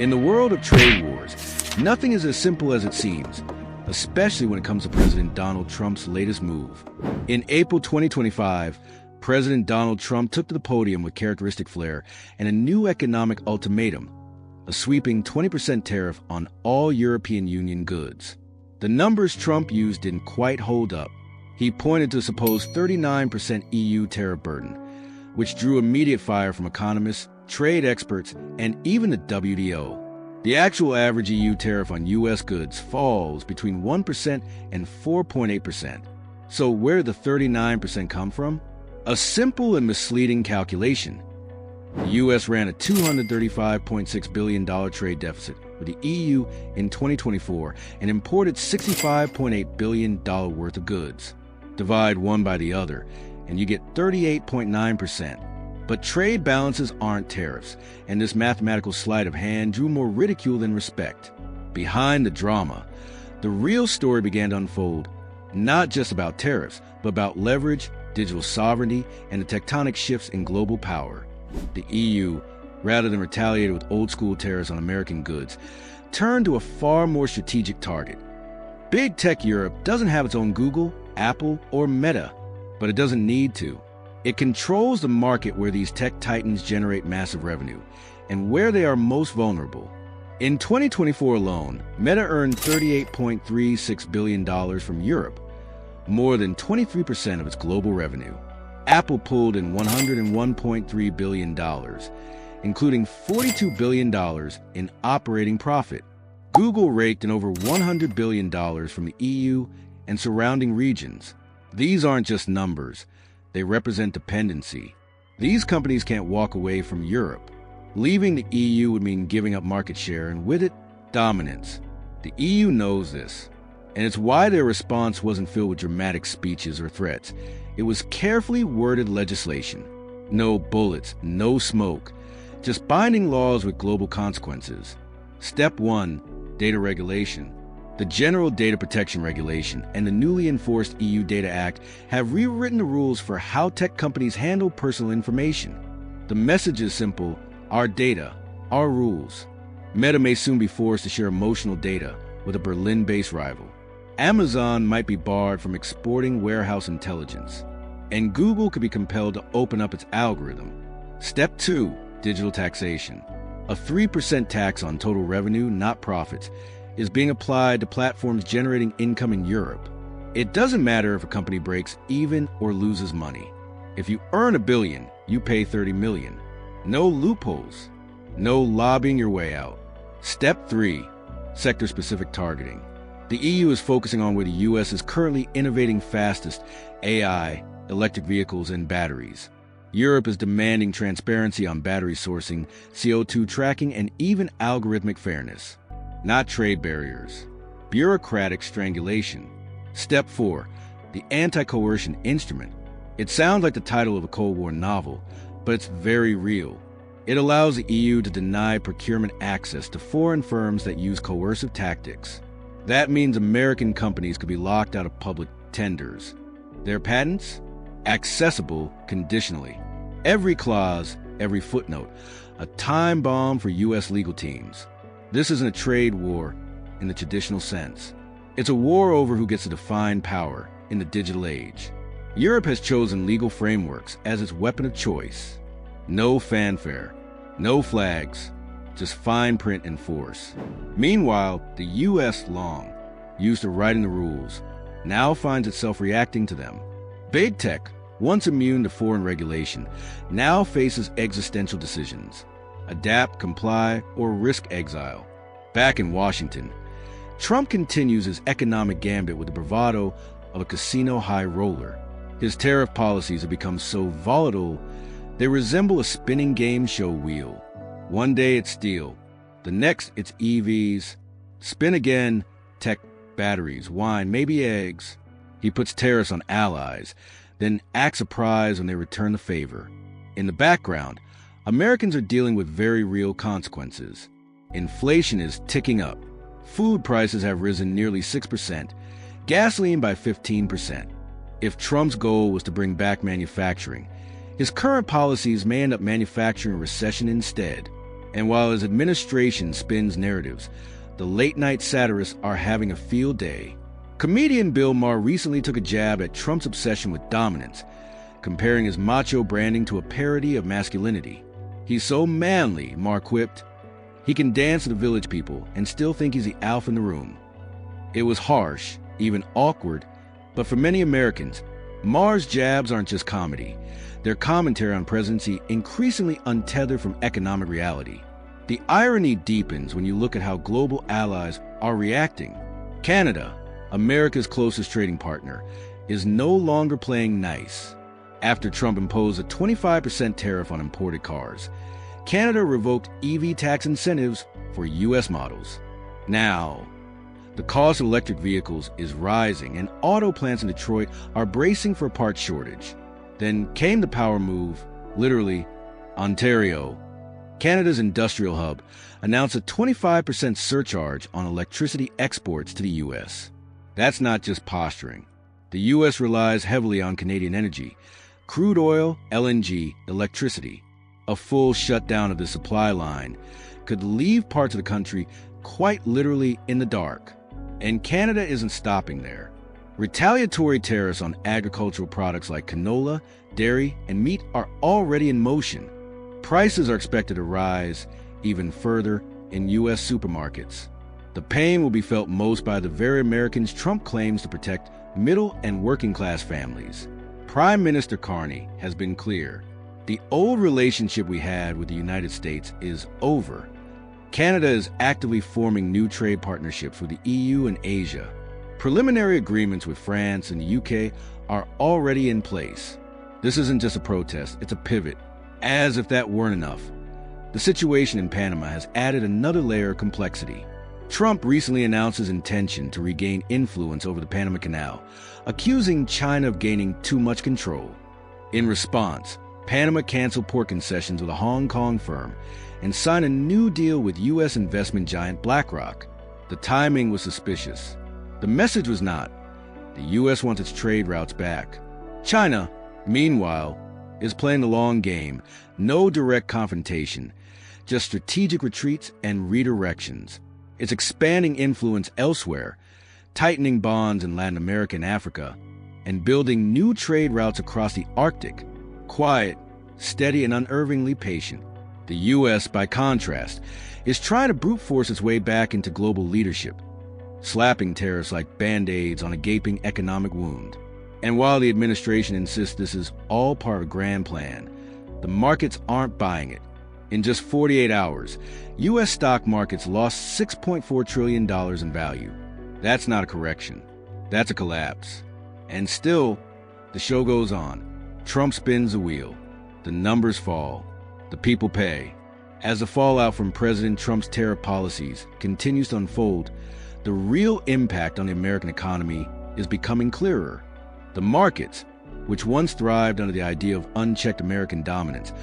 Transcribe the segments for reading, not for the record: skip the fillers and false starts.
In the world of trade wars, nothing is as simple as it seems, especially when it comes to President Donald Trump's latest move. In April 2025, President Donald Trump took to the podium with characteristic flair and a new economic ultimatum, a sweeping 20% tariff on all European Union goods. The numbers Trump used didn't quite hold up. He pointed to a supposed 39% EU tariff burden, which drew immediate fire from economists, trade experts, and even the WTO. The actual average EU tariff on U.S. goods falls between 1% and 4.8%. So where did the 39% come from? A simple and misleading calculation. The U.S. ran a $235.6 billion trade deficit with the EU in 2024 and imported $65.8 billion worth of goods. Divide one by the other, and you get 38.9%. But trade balances aren't tariffs, and this mathematical sleight of hand drew more ridicule than respect. Behind the drama, the real story began to unfold, not just about tariffs, but about leverage, digital sovereignty, and the tectonic shifts in global power. The EU, rather than retaliating with old-school tariffs on American goods, turned to a far more strategic target. Big Tech Europe doesn't have its own Google, Apple, or Meta, but it doesn't need to. It controls the market where these tech titans generate massive revenue and where they are most vulnerable. In 2024 alone, Meta earned $38.36 billion from Europe, more than 23% of its global revenue. Apple pulled in $101.3 billion, including $42 billion in operating profit. Google raked in over $100 billion from the EU and surrounding regions. These aren't just numbers. They represent dependency. These companies can't walk away from Europe. Leaving the EU would mean giving up market share and with it, dominance. The EU knows this, and it's why their response wasn't filled with dramatic speeches or threats. It was carefully worded legislation. No bullets, no smoke, just binding laws with global consequences. Step 1, data regulation. The General Data Protection Regulation and the newly enforced EU Data Act have rewritten the rules for how tech companies handle personal information. The message is simple: our data, our rules. Meta may soon be forced to share emotional data with a Berlin-based rival. Amazon might be barred from exporting warehouse intelligence. And Google could be compelled to open up its algorithm. Step 2, digital taxation. A 3% tax on total revenue, not profits, is being applied to platforms generating income in Europe. It doesn't matter if a company breaks even or loses money. If you earn $1 billion, you pay $30 million. No loopholes. No lobbying your way out. Step 3, sector-specific targeting. The EU is focusing on where the US is currently innovating fastest: AI, electric vehicles, and batteries. Europe is demanding transparency on battery sourcing, CO2 tracking, and even algorithmic fairness. Not trade barriers. Bureaucratic strangulation. Step 4, the anti-coercion instrument. It sounds like the title of a Cold War novel, but it's very real. It allows the EU to deny procurement access to foreign firms that use coercive tactics. That means American companies could be locked out of public tenders. Their patents? Accessible conditionally. Every clause, every footnote, a time bomb for U.S. legal teams. This isn't a trade war in the traditional sense. It's a war over who gets to define power in the digital age. Europe has chosen legal frameworks as its weapon of choice. No fanfare, no flags, just fine print and force. Meanwhile, the U.S., long used to writing the rules, now finds itself reacting to them. Big tech, once immune to foreign regulation, now faces existential decisions: adapt, comply, or risk exile. Back in Washington, Trump continues his economic gambit with the bravado of a casino high roller. His tariff policies have become so volatile, they resemble a spinning game show wheel. One day it's steel, the next it's EVs, spin again, tech, batteries, wine, maybe eggs. He puts tariffs on allies, then acts surprised when they return the favor. In the background, Americans are dealing with very real consequences. Inflation is ticking up. Food prices have risen nearly 6%, gasoline by 15%. If Trump's goal was to bring back manufacturing, his current policies may end up manufacturing a recession instead. And while his administration spins narratives, the late-night satirists are having a field day. Comedian Bill Maher recently took a jab at Trump's obsession with dominance, comparing his macho branding to a parody of masculinity. "He's so manly," Maher quipped. "He can dance to the Village People and still think he's the alpha in the room." It was harsh, even awkward, but for many Americans, Maher's jabs aren't just comedy. They're commentary on presidency increasingly untethered from economic reality. The irony deepens when you look at how global allies are reacting. Canada, America's closest trading partner, is no longer playing nice. After Trump imposed a 25% tariff on imported cars, Canada revoked EV tax incentives for U.S. models. Now, the cost of electric vehicles is rising, and auto plants in Detroit are bracing for a parts shortage. Then came the power move, literally, Ontario. Canada's industrial hub announced a 25% surcharge on electricity exports to the U.S. That's not just posturing. The U.S. relies heavily on Canadian energy, crude oil, LNG, electricity. A full shutdown of the supply line could leave parts of the country quite literally in the dark. And Canada isn't stopping there. Retaliatory tariffs on agricultural products like canola, dairy, and meat are already in motion. Prices are expected to rise even further in U.S. supermarkets. The pain will be felt most by the very Americans Trump claims to protect: middle and working class families. Prime Minister Carney has been clear. The old relationship we had with the United States is over. Canada is actively forming new trade partnerships with the EU and Asia. Preliminary agreements with France and the UK are already in place. This isn't just a protest, it's a pivot. As if that weren't enough, the situation in Panama has added another layer of complexity. Trump recently announced his intention to regain influence over the Panama Canal, accusing China of gaining too much control. In response, Panama canceled port concessions with a Hong Kong firm and signed a new deal with U.S. investment giant BlackRock. The timing was suspicious. The message was not. The U.S. wants its trade routes back. China, meanwhile, is playing the long game. No direct confrontation, just strategic retreats and redirections. It's expanding influence elsewhere, tightening bonds in Latin America and Africa, and building new trade routes across the Arctic. Quiet, steady, and unerringly patient. The U.S., by contrast, is trying to brute force its way back into global leadership, slapping tariffs like Band-Aids on a gaping economic wound. And while the administration insists this is all part of a grand plan, the markets aren't buying it. In just 48 hours, U.S. stock markets lost $6.4 trillion in value. That's not a correction. That's a collapse. And still, the show goes on. Trump spins the wheel. The numbers fall. The people pay. As the fallout from President Trump's tariff policies continues to unfold, the real impact on the American economy is becoming clearer. The markets, which once thrived under the idea of unchecked American dominance,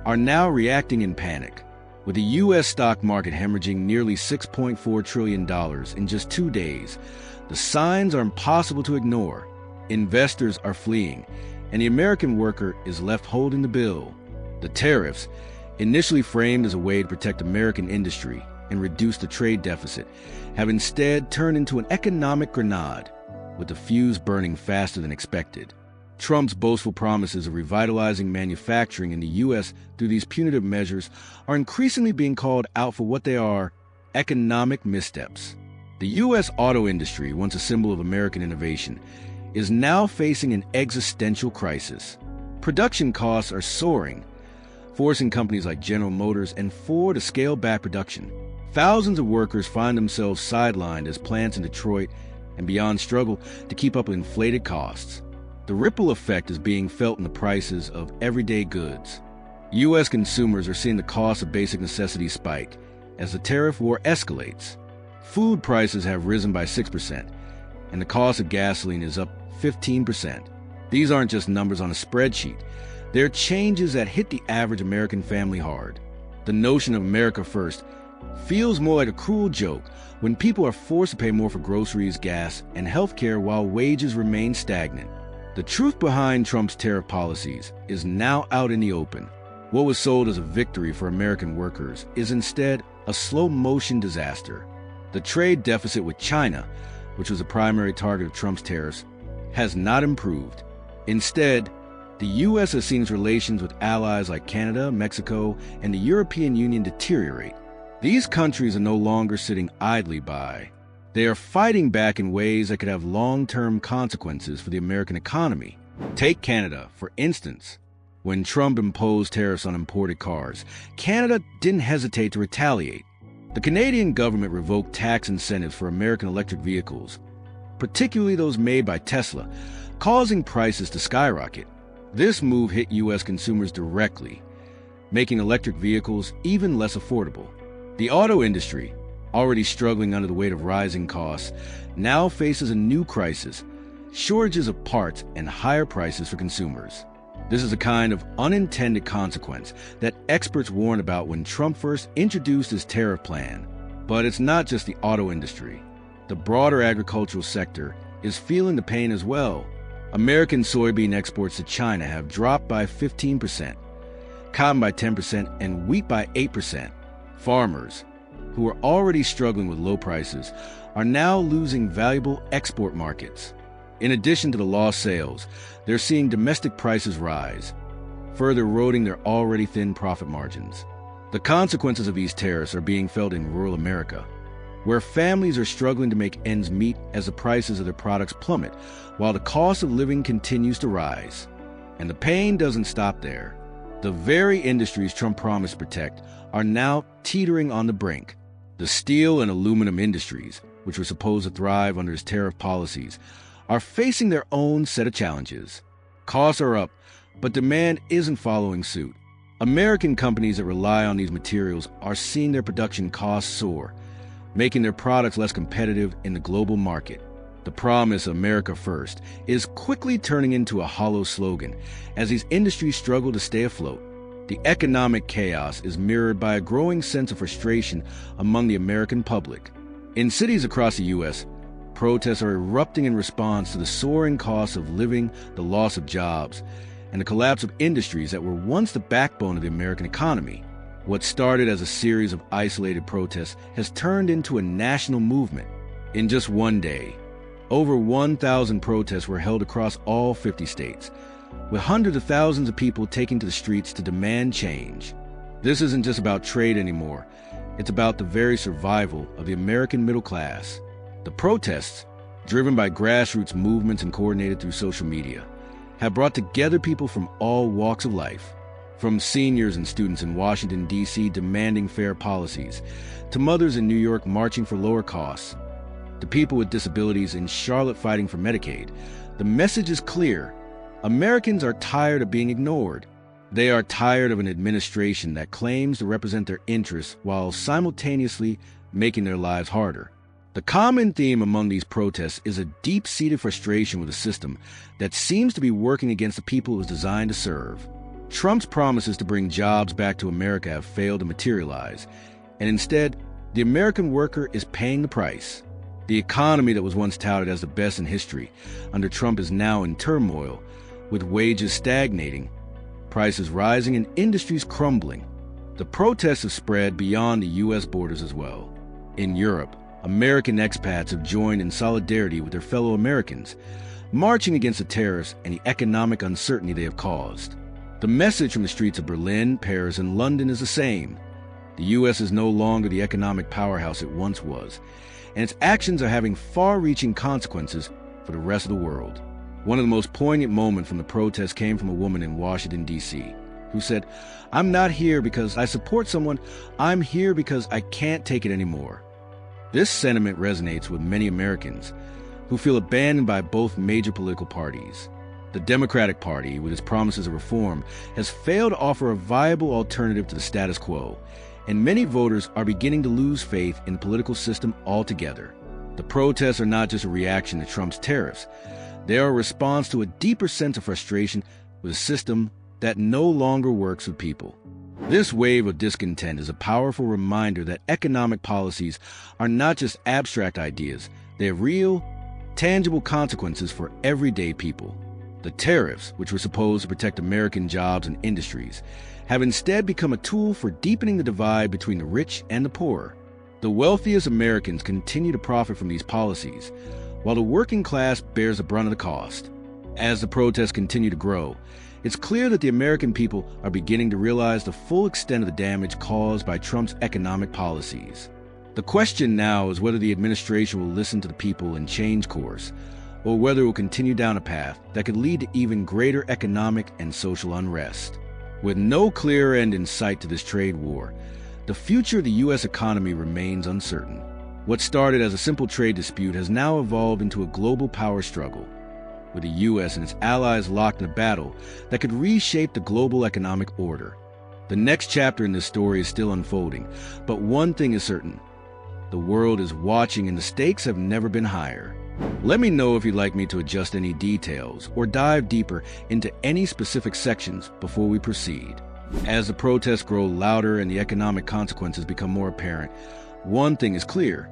are now reacting in panic. With the U.S. stock market hemorrhaging nearly $6.4 trillion in just 2 days, the signs are impossible to ignore. Investors are fleeing, and the American worker is left holding the bill. The tariffs, initially framed as a way to protect American industry and reduce the trade deficit, have instead turned into an economic grenade, with the fuse burning faster than expected. Trump's boastful promises of revitalizing manufacturing in the U.S. through these punitive measures are increasingly being called out for what they are: economic missteps. The U.S. auto industry, once a symbol of American innovation, is now facing an existential crisis. Production costs are soaring, forcing companies like General Motors and Ford to scale back production. Thousands of workers find themselves sidelined as plants in Detroit and beyond struggle to keep up with inflated costs. The ripple effect is being felt in the prices of everyday goods. U.S. consumers are seeing the cost of basic necessities spike as the tariff war escalates. Food prices have risen by 6%, and the cost of gasoline is up 15%. These aren't just numbers on a spreadsheet. They're changes that hit the average American family hard. The notion of America first feels more like a cruel joke when people are forced to pay more for groceries, gas, and healthcare while wages remain stagnant. The truth behind Trump's tariff policies is now out in the open. What was sold as a victory for American workers is instead a slow-motion disaster. The trade deficit with China, which was a primary target of Trump's tariffs, has not improved. Instead, the U.S. has seen its relations with allies like Canada, Mexico, and the European Union deteriorate. These countries are no longer sitting idly by. They are fighting back in ways that could have long-term consequences for the American economy. Take Canada, for instance. When Trump imposed tariffs on imported cars, Canada didn't hesitate to retaliate. The Canadian government revoked tax incentives for American electric vehicles, particularly those made by Tesla, causing prices to skyrocket. This move hit U.S. consumers directly, making electric vehicles even less affordable. The auto industry, already struggling under the weight of rising costs, now faces a new crisis: shortages of parts and higher prices for consumers. This is a kind of unintended consequence that experts warned about when Trump first introduced his tariff plan. But it's not just the auto industry. The broader agricultural sector is feeling the pain as well. American soybean exports to China have dropped by 15%, cotton by 10%, and wheat by 8%. Farmers, who are already struggling with low prices, are now losing valuable export markets. In addition to the lost sales, they're seeing domestic prices rise, further eroding their already thin profit margins. The consequences of these tariffs are being felt in rural America, where families are struggling to make ends meet as the prices of their products plummet, while the cost of living continues to rise. And the pain doesn't stop there. The very industries Trump promised to protect are now teetering on the brink. The steel and aluminum industries, which were supposed to thrive under his tariff policies, are facing their own set of challenges. Costs are up, but demand isn't following suit. American companies that rely on these materials are seeing their production costs soar, making their products less competitive in the global market. The promise of America First is quickly turning into a hollow slogan as these industries struggle to stay afloat. The economic chaos is mirrored by a growing sense of frustration among the American public. In cities across the U.S., protests are erupting in response to the soaring costs of living, the loss of jobs, and the collapse of industries that were once the backbone of the American economy. What started as a series of isolated protests has turned into a national movement. In just one day, over 1,000 protests were held across all 50 states, with hundreds of thousands of people taking to the streets to demand change. This isn't just about trade anymore. It's about the very survival of the American middle class. The protests, driven by grassroots movements and coordinated through social media, have brought together people from all walks of life, from seniors and students in Washington, D.C. demanding fair policies, to mothers in New York marching for lower costs, to people with disabilities in Charlotte fighting for Medicaid. The message is clear. Americans are tired of being ignored. They are tired of an administration that claims to represent their interests while simultaneously making their lives harder. The common theme among these protests is a deep-seated frustration with a system that seems to be working against the people it was designed to serve. Trump's promises to bring jobs back to America have failed to materialize, and instead, the American worker is paying the price. The economy that was once touted as the best in history under Trump is now in turmoil, with wages stagnating, prices rising, and industries crumbling. The protests have spread beyond the U.S. borders as well. In Europe, American expats have joined in solidarity with their fellow Americans, marching against the tariffs and the economic uncertainty they have caused. The message from the streets of Berlin, Paris, and London is the same. The U.S. is no longer the economic powerhouse it once was, and its actions are having far-reaching consequences for the rest of the world. One of the most poignant moments from the protest came from a woman in Washington, D.C., who said, "I'm not here because I support someone, I'm here because I can't take it anymore." This sentiment resonates with many Americans who feel abandoned by both major political parties. The Democratic Party, with its promises of reform, has failed to offer a viable alternative to the status quo, and many voters are beginning to lose faith in the political system altogether. The protests are not just a reaction to Trump's tariffs. They are a response to a deeper sense of frustration with a system that no longer works with people. This wave of discontent is a powerful reminder that economic policies are not just abstract ideas. They have real, tangible consequences for everyday people. The tariffs, which were supposed to protect American jobs and industries, have instead become a tool for deepening the divide between the rich and the poor. The wealthiest Americans continue to profit from these policies, while the working class bears the brunt of the cost. As the protests continue to grow, it's clear that the American people are beginning to realize the full extent of the damage caused by Trump's economic policies. The question now is whether the administration will listen to the people and change course, or whether it will continue down a path that could lead to even greater economic and social unrest. With no clear end in sight to this trade war, the future of the U.S. economy remains uncertain. What started as a simple trade dispute has now evolved into a global power struggle, with the U.S. and its allies locked in a battle that could reshape the global economic order. The next chapter in this story is still unfolding, but one thing is certain: the world is watching and the stakes have never been higher. Let me know if you'd like me to adjust any details or dive deeper into any specific sections before we proceed. As the protests grow louder and the economic consequences become more apparent, one thing is clear: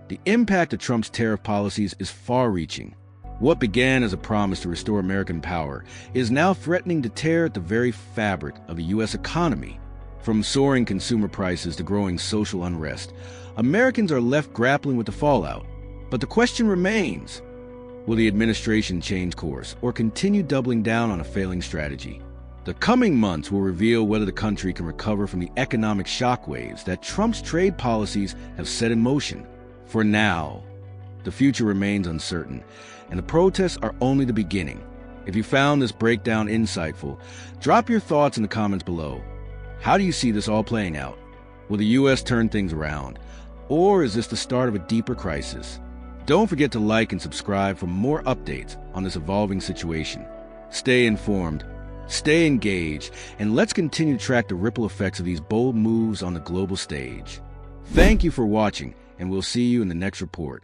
the impact of Trump's tariff policies is far-reaching. What began as a promise to restore American power is now threatening to tear at the very fabric of the U.S. economy. From soaring consumer prices to growing social unrest, Americans are left grappling with the fallout. But the question remains: will the administration change course or continue doubling down on a failing strategy? The coming months will reveal whether the country can recover from the economic shockwaves that Trump's trade policies have set in motion. For now, the future remains uncertain, and the protests are only the beginning. If you found this breakdown insightful, drop your thoughts in the comments below. How do you see this all playing out? Will the U.S. turn things around, or is this the start of a deeper crisis? Don't forget to like and subscribe for more updates on this evolving situation. Stay informed, stay engaged, and let's continue to track the ripple effects of these bold moves on the global stage. Thank you for watching, and we'll see you in the next report.